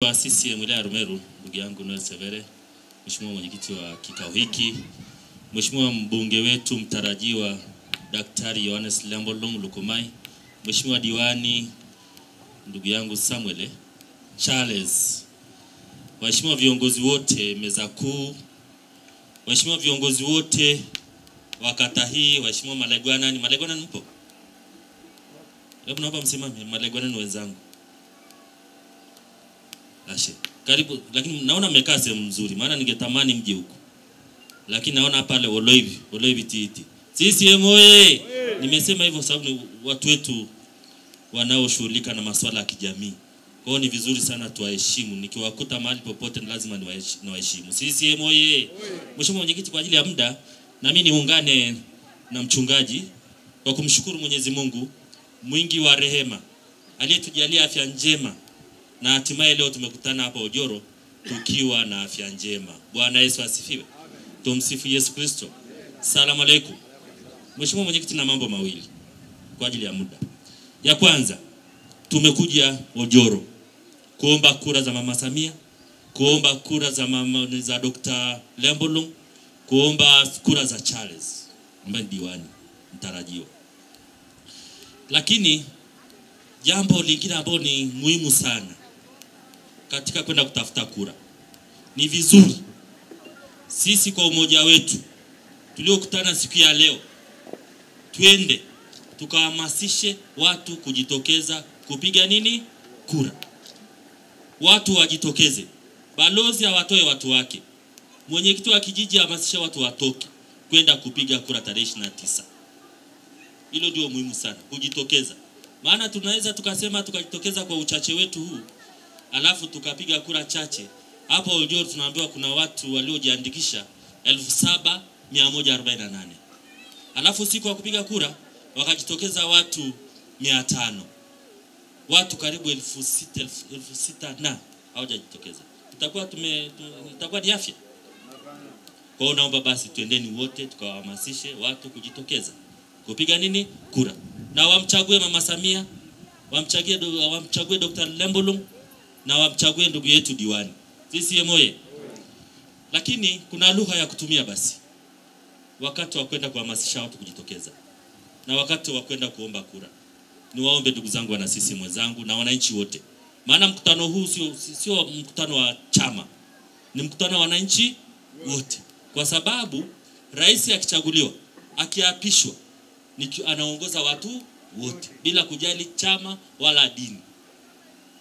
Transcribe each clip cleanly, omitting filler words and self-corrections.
Wa CCM wilaya Rumeru, ndugu yangu Noel Severe, Mheshimiwa mwenyekiti wa kikao hiki, Mheshimiwa mbunge wetu mtarajiwa Daktari Yohanes Lembolong Lukumai, Mheshimiwa diwani ndugu yangu Samuel Charles, Mheshimiwa viongozi wote meza kuu, Mheshimiwa viongozi wote wa kata hii, Mheshimiwa Malegwana, ni Malegwana mpo? Hebu naomba msimame, Malegwana ni wenzangu. Ashe. Karibu, lakini naona mmekaa sehemu nzuri, maana ningetamani mje huko. Lakini naona pale Oloivi titi. CCM oye! Nimesema hivyo sababu watu wetu wanaoshughulika na masuala ya kijamii. Kwa hiyo ni vizuri sana tuwaheshimu. Nikiwakuta mahali popote lazima niwaheshimu. CCM oye! Mheshimiwa mwenyekiti, kwa ajili ya muda na mimi niungane na mchungaji kwa kumshukuru Mwenyezi Mungu mwingi wa rehema aliyetujalia afya njema. Na hatimaye leo tumekutana hapa Ojoro tukiwa na afya njema. Bwana Yesu asifiwe. Tumsifu Yesu Kristo. Salamu alaykum. Mheshimiwa mwenyekiti, na mambo mawili kwa ajili ya muda. Ya kwanza, tumekuja Ojoro kuomba kura za Mama Samia, kuomba kura za Dr. Lembolong, kuomba kura za Charles ambaye diwani mtarajiwa. Lakini jambo lingine ambalo ni muhimu sana katika kwenda kutafuta kura, ni vizuri sisi kwa umoja wetu tuliokutana siku ya leo twende tukahamasishe watu kujitokeza kupiga nini? Kura. Watu wajitokeze. Balozi awatoe watu wake. Mwenyekiti wa kijiji hamasisha watu watoke kwenda kupiga kura tarehe 29. Hilo ndio muhimu sana, kujitokeza. Maana tunaweza tukasema tukajitokeza kwa uchache wetu huu, alafu tukapiga kura chache. Hapo Ojoro tunaambiwa kuna watu waliojiandikisha 7148. Alafu siku ya kupiga kura wakajitokeza watu 500. Watu karibu 6000 na hawajajitokeza. Itakuwa ni afya. Kwa hiyo naomba basi tuendeni wote tukawahamasishe watu kujitokeza kupiga nini? Kura. Na wamchague Mama Samia, wamchague Dr. Lembolong, na wamchague ndugu yetu diwani. CCM oye! Lakini kuna lugha ya kutumia basi wakati wa kwenda kuhamasisha watu kujitokeza na wakati wa kwenda kuomba kura. Niwaombe ndugu zangu wana CCM wenzangu na wananchi wote, maana mkutano huu sio mkutano wa chama, ni mkutano wa wananchi wote, kwa sababu rais akichaguliwa, akiapishwa, anaongoza watu wote bila kujali chama wala dini.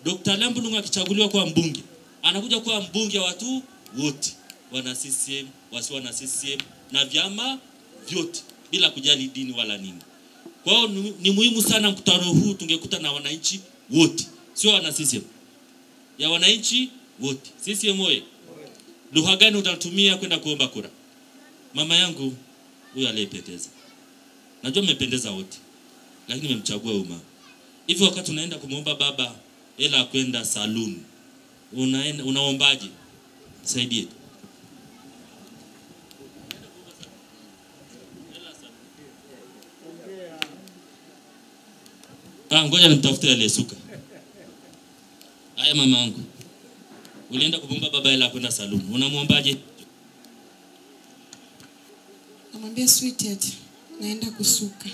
Dr. Lembolong akichaguliwa kwa mbunge, anakuja kwa mbunge wa watu wote, wana CCM, wasio na CCM na vyama vyote bila kujali dini wala nini. Kwa hiyo ni muhimu sana mkutano huu tungekuta na wananchi wote, sio wana CCM, ya wananchi wote. CCM oye! Lugha gani utatumia kwenda kuomba kura? Mama yangu huyu aliyependeza, najua mmependeza wote, lakini nimemchagua umma. Hivi wakati unaenda kumuomba baba hela kwenda saluni, unaombaje? Saidie. Ngoja nimtafute aliyesuka. Haya mama yangu, ulienda kumuomba baba hela kwenda saluni, unamuombaje? Namwambia sweetheart, naenda kusuka.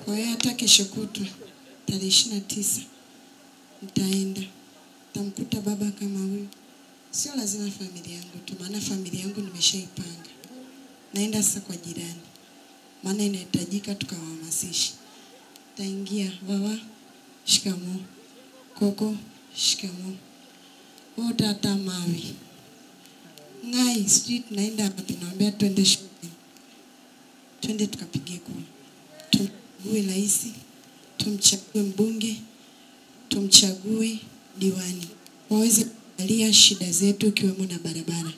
Kwa hiyo hata kesho kutwa tarehe 29 nitaenda. Tamkuta baba kama huyu. Sio lazima familia yangu tu, maana familia yangu nimeshaipanga. Naenda sasa kwa jirani, maana inahitajika tukawahamasishe. Taingia, baba shikamoo, koko shikamoo, tata mawi ngai street. Naenda hapa, tunaambia twende shopping, twende tukapige kura, tumchague rais, tumchague mbunge, tumchague diwani, waweze kuangalia shida zetu ikiwemo na barabara.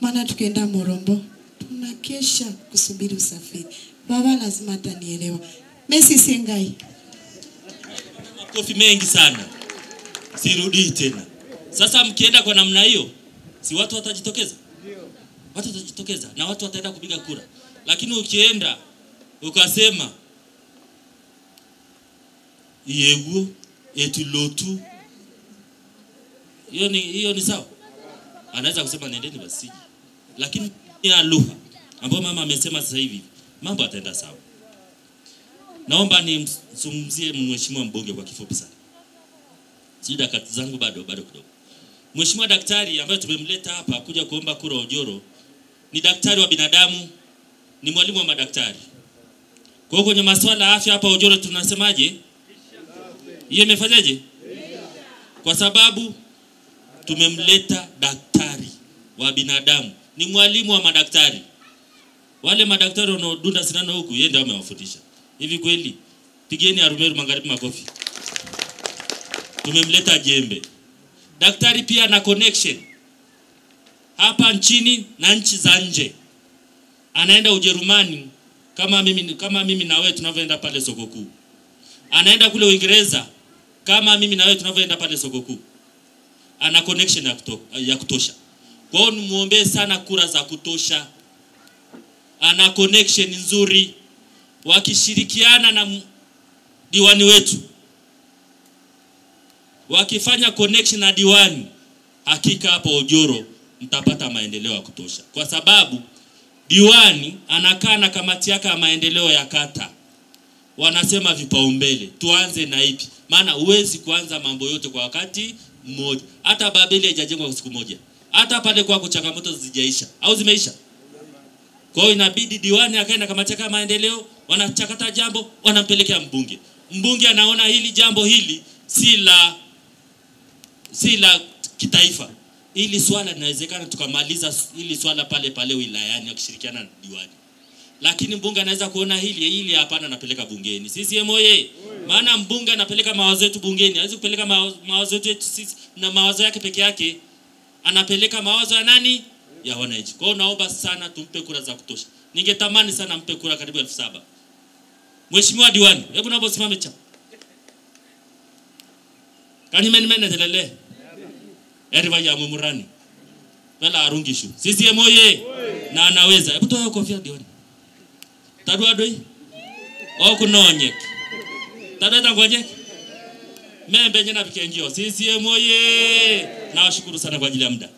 Maana tukienda Morombo tunakesha kusubiri usafiri. Baba lazima atanielewa. Messi Sengai. Makofi mengi sana, sirudi tena. Sasa mkienda kwa namna hiyo, si watu watajitokeza? Ndio. Watu watajitokeza na watu wataenda kupiga kura. Lakini ukienda ukasema yeguo eti lotu. Hiyo ni sawa? Anaweza kusema nendeni basi. Lakini ya lugha ambayo mama amesema sasa hivi, mambo yataenda sawa. Naomba nimzungumzie mheshimiwa mbunge kwa kifupi sana. Sida dakika zangu bado kidogo. Mheshimiwa daktari ambaye tumemleta hapa kuja kuomba kura Ojoro ni daktari wa binadamu, ni mwalimu wa madaktari. Kwa hiyo kwenye masuala ya afya hapa Ojoro tunasemaje? Hiyo imefanyaje? Kwa sababu tumemleta daktari wa binadamu, ni mwalimu wa madaktari. Wale madaktari wanaodunda sindano huku yeye ndiye amewafundisha. Hivi kweli? Pigeni Arumeru Magharibi makofi. Tumemleta jembe. Daktari pia na connection hapa nchini na nchi za nje. Anaenda Ujerumani kama mimi na wewe tunavyoenda pale soko kuu. Anaenda kule Uingereza kama mimi na wewe tunavyoenda pale soko kuu. Ana connection ya kutosha. Kwa hiyo muombe sana kura za kutosha. Ana connection nzuri. Wakishirikiana na diwani wetu, wakifanya connection na diwani, hakika hapo Ojoro mtapata maendeleo ya kutosha. Kwa sababu diwani anakaa na kamati yake ya maendeleo ya kata. Wanasema vipaumbele, tuanze na ipi? Maana huwezi kuanza mambo yote kwa wakati mmoja. Hata Babeli haijajengwa kwa siku moja. Hata pale kwa changamoto zijaisha au zimeisha. Kwa hiyo inabidi diwani akaenda kamati yake ya maendeleo, wanachakata jambo, wanampelekea mbunge. Mbunge anaona hili jambo hili si la kitaifa. Hili swala linawezekana tukamaliza hili swala pale wilayani akishirikiana na diwani. Lakini mbunge anaweza kuona hili hapana, anapeleka bungeni. CCM oye! Maana mbunge anapeleka mawazo yetu bungeni. Hawezi kupeleka mawazo yetu sisi na mawazo yake peke yake. Anapeleka mawazo ya nani? Ya wananchi. Kwa hiyo naomba sana tumpe kura za kutosha. Ningetamani sana mpe kura karibu 7,000. Mheshimiwa diwani, hebu naomba usimame cha. Kani mene telele. Yari vaya mumurani. Bela arungishu. CCM oye! Na anaweza. Hebu toa kofia diwani. Tadua doi. Kunonyek. Tadua tangonyek. Membe nyena pikengio. CCM oye! Nawashukuru sana kwa ajili ya muda.